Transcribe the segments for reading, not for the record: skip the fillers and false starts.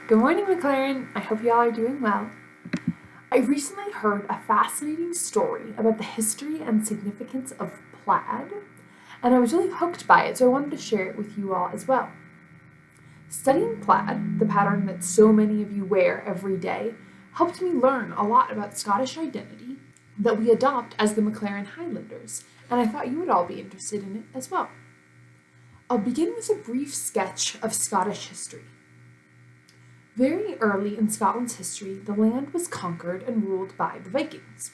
Good morning, MacLaren. I hope you all are doing well. I recently heard a fascinating story about the history and significance of plaid, and I was really hooked by it, so I wanted to share it with you all as well. Studying plaid, the pattern that so many of you wear every day, helped me learn a lot about Scottish identity that we adopt as the MacLaren Highlanders, and I thought you would all be interested in it as well. I'll begin with a brief sketch of Scottish history. Very early in Scotland's history, the land was conquered and ruled by the Vikings.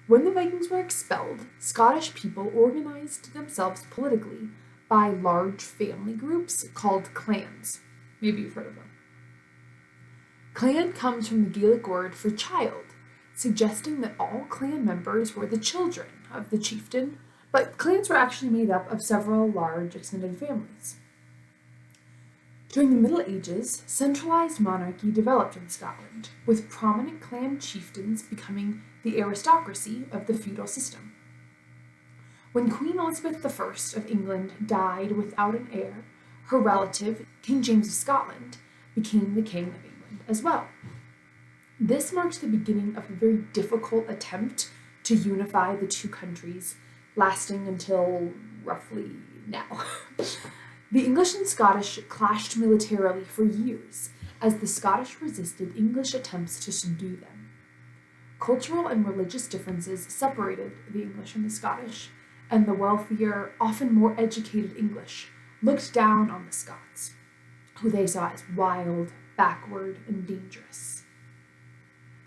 When the Vikings were expelled, Scottish people organized themselves politically by large family groups called clans. Maybe you've heard of them. Clan comes from the Gaelic word for child, suggesting that all clan members were the children of the chieftain, but clans were actually made up of several large extended families. During the Middle Ages, centralized monarchy developed in Scotland, with prominent clan chieftains becoming the aristocracy of the feudal system. When Queen Elizabeth I of England died without an heir, her relative, King James of Scotland, became the King of England as well. This marked the beginning of a very difficult attempt to unify the two countries, lasting until roughly now. The English and Scottish clashed militarily for years as the Scottish resisted English attempts to subdue them. Cultural and religious differences separated the English and the Scottish, and the wealthier, often more educated English looked down on the Scots, who they saw as wild, backward, and dangerous.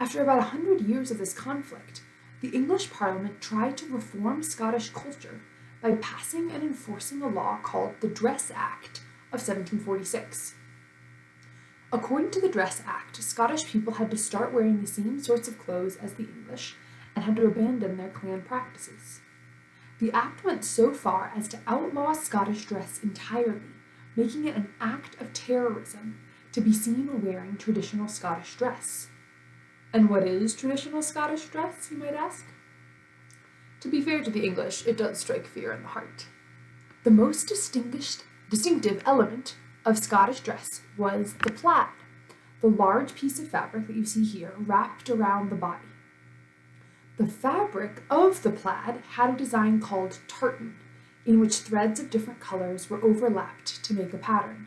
After about 100 years of this conflict, the English Parliament tried to reform Scottish culture by passing and enforcing a law called the Dress Act of 1746. According to the Dress Act, Scottish people had to start wearing the same sorts of clothes as the English and had to abandon their clan practices. The act went so far as to outlaw Scottish dress entirely, making it an act of terrorism to be seen wearing traditional Scottish dress. And what is traditional Scottish dress, you might ask? To be fair to the English, it does strike fear in the heart. The most distinctive element of Scottish dress was the plaid, the large piece of fabric that you see here wrapped around the body. The fabric of the plaid had a design called tartan, in which threads of different colors were overlapped to make a pattern.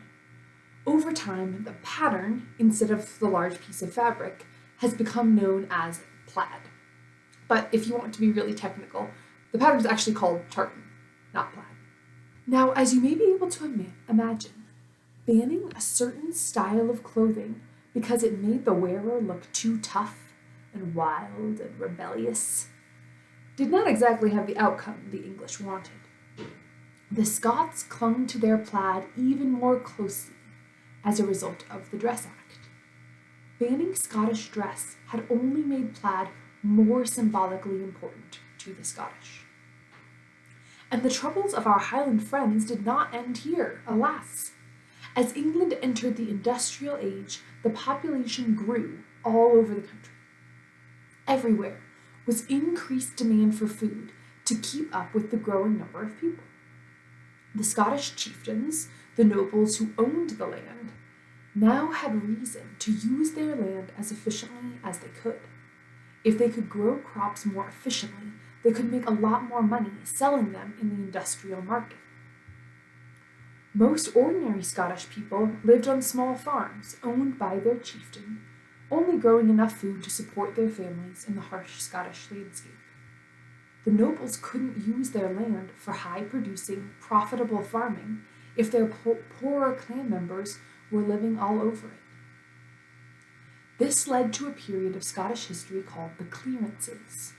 Over time, the pattern, instead of the large piece of fabric, has become known as plaid. But if you want to be really technical, the pattern is actually called tartan, not plaid. Now, as you may be able to imagine, banning a certain style of clothing because it made the wearer look too tough and wild and rebellious did not exactly have the outcome the English wanted. The Scots clung to their plaid even more closely as a result of the Dress Act. Banning Scottish dress had only made plaid more symbolically important to the Scottish. And the troubles of our Highland friends did not end here, alas. As England entered the industrial age, the population grew all over the country. Everywhere was increased demand for food to keep up with the growing number of people. The Scottish chieftains, the nobles who owned the land, now had reason to use their land as efficiently as they could. If they could grow crops more efficiently, they could make a lot more money selling them in the industrial market. Most ordinary Scottish people lived on small farms owned by their chieftain, only growing enough food to support their families in the harsh Scottish landscape. The nobles couldn't use their land for high-producing, profitable farming if their poorer clan members were living all over it. This led to a period of Scottish history called the Clearances,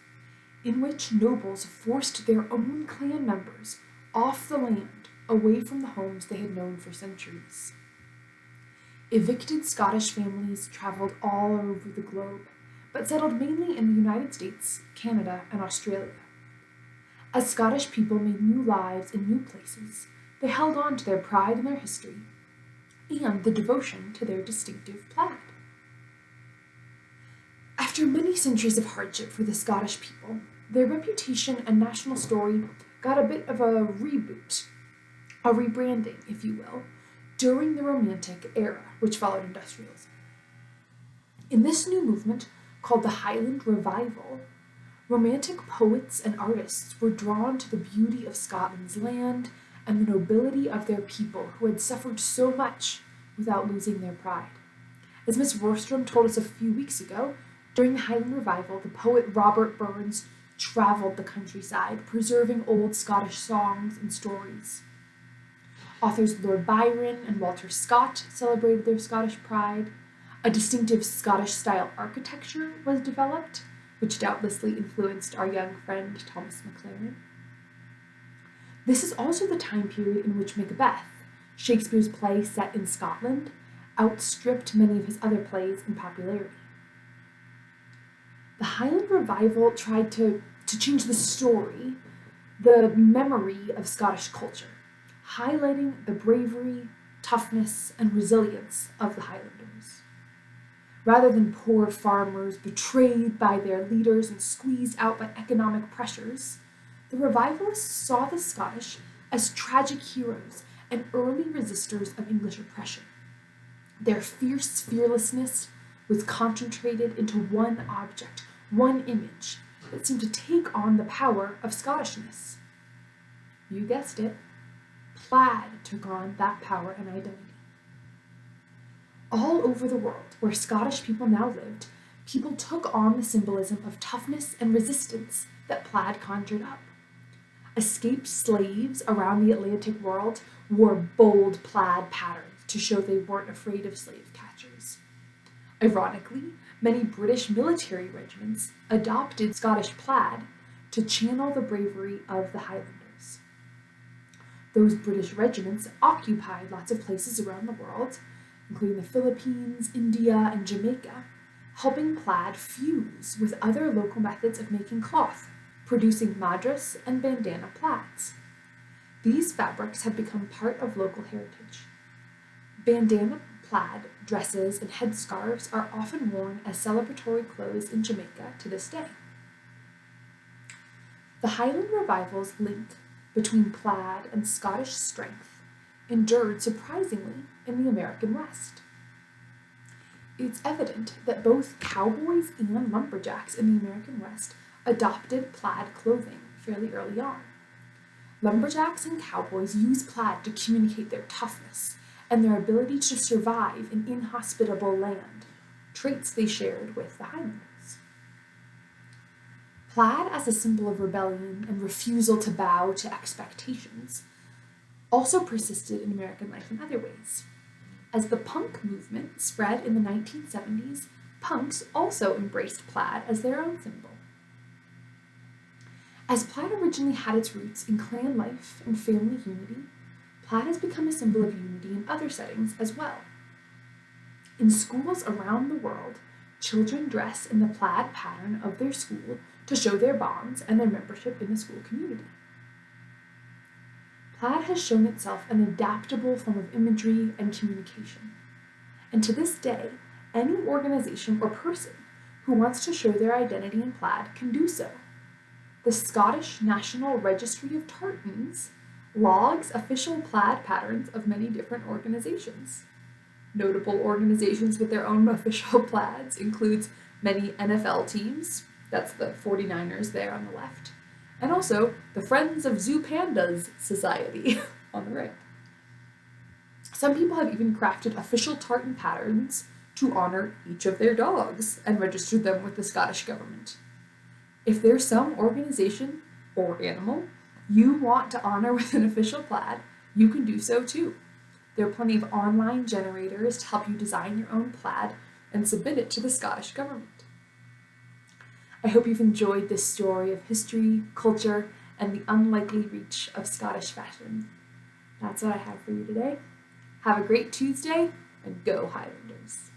in which nobles forced their own clan members off the land, away from the homes they had known for centuries. Evicted Scottish families traveled all over the globe, but settled mainly in the United States, Canada, and Australia. As Scottish people made new lives in new places, they held on to their pride and their history, and the devotion to their distinctive plaid. After many centuries of hardship for the Scottish people, their reputation and national story got a bit of a reboot, a rebranding, if you will, during the Romantic era, which followed industrialism. In this new movement, called the Highland Revival, romantic poets and artists were drawn to the beauty of Scotland's land and the nobility of their people who had suffered so much without losing their pride. As Miss Rorstrom told us a few weeks ago, during the Highland Revival, the poet Robert Burns travelled the countryside, preserving old Scottish songs and stories. Authors Lord Byron and Walter Scott celebrated their Scottish pride. A distinctive Scottish-style architecture was developed, which doubtlessly influenced our young friend Thomas MacLaren. This is also the time period in which Macbeth, Shakespeare's play set in Scotland, outstripped many of his other plays in popularity. The Highland Revival tried to change the story, the memory of Scottish culture, highlighting the bravery, toughness, and resilience of the Highlanders. Rather than poor farmers betrayed by their leaders and squeezed out by economic pressures, the revivalists saw the Scottish as tragic heroes and early resistors of English oppression. Their fierce fearlessness was concentrated into one object, one image, that seemed to take on the power of Scottishness. You guessed it, Plaid took on that power and identity. All over the world, where Scottish people now lived, people took on the symbolism of toughness and resistance that Plaid conjured up. Escaped slaves around the Atlantic world wore bold plaid patterns to show they weren't afraid of slave catchers. Ironically, many British military regiments adopted Scottish plaid to channel the bravery of the Highlanders. Those British regiments occupied lots of places around the world, including the Philippines, India, and Jamaica, helping plaid fuse with other local methods of making cloth, producing madras and bandana plaids. These fabrics have become part of local heritage. Bandana plaid dresses and headscarves are often worn as celebratory clothes in Jamaica to this day. The Highland Revival's link between plaid and Scottish strength endured surprisingly in the American West. It's evident that both cowboys and lumberjacks in the American West adopted plaid clothing fairly early on. Lumberjacks and cowboys used plaid to communicate their toughness and their ability to survive in inhospitable land, traits they shared with the Highlanders. Plaid as a symbol of rebellion and refusal to bow to expectations also persisted in American life in other ways. As the punk movement spread in the 1970s, punks also embraced plaid as their own symbol. As plaid originally had its roots in clan life and family unity, plaid has become a symbol of unity in other settings as well. In schools around the world, children dress in the plaid pattern of their school to show their bonds and their membership in the school community. Plaid has shown itself an adaptable form of imagery and communication. And to this day, any organization or person who wants to show their identity in plaid can do so. The Scottish National Registry of Tartans logs official plaid patterns of many different organizations. Notable organizations with their own official plaids includes many NFL teams, that's the 49ers there on the left, and also the Friends of Zoo Pandas Society on the right. Some people have even crafted official tartan patterns to honor each of their dogs and registered them with the Scottish government. If there's some organization or animal you want to honor with an official plaid, you can do so too. There are plenty of online generators to help you design your own plaid and submit it to the Scottish government. I hope you've enjoyed this story of history, culture, and the unlikely reach of Scottish fashion. That's what I have for you today. Have a great Tuesday, and go Highlanders!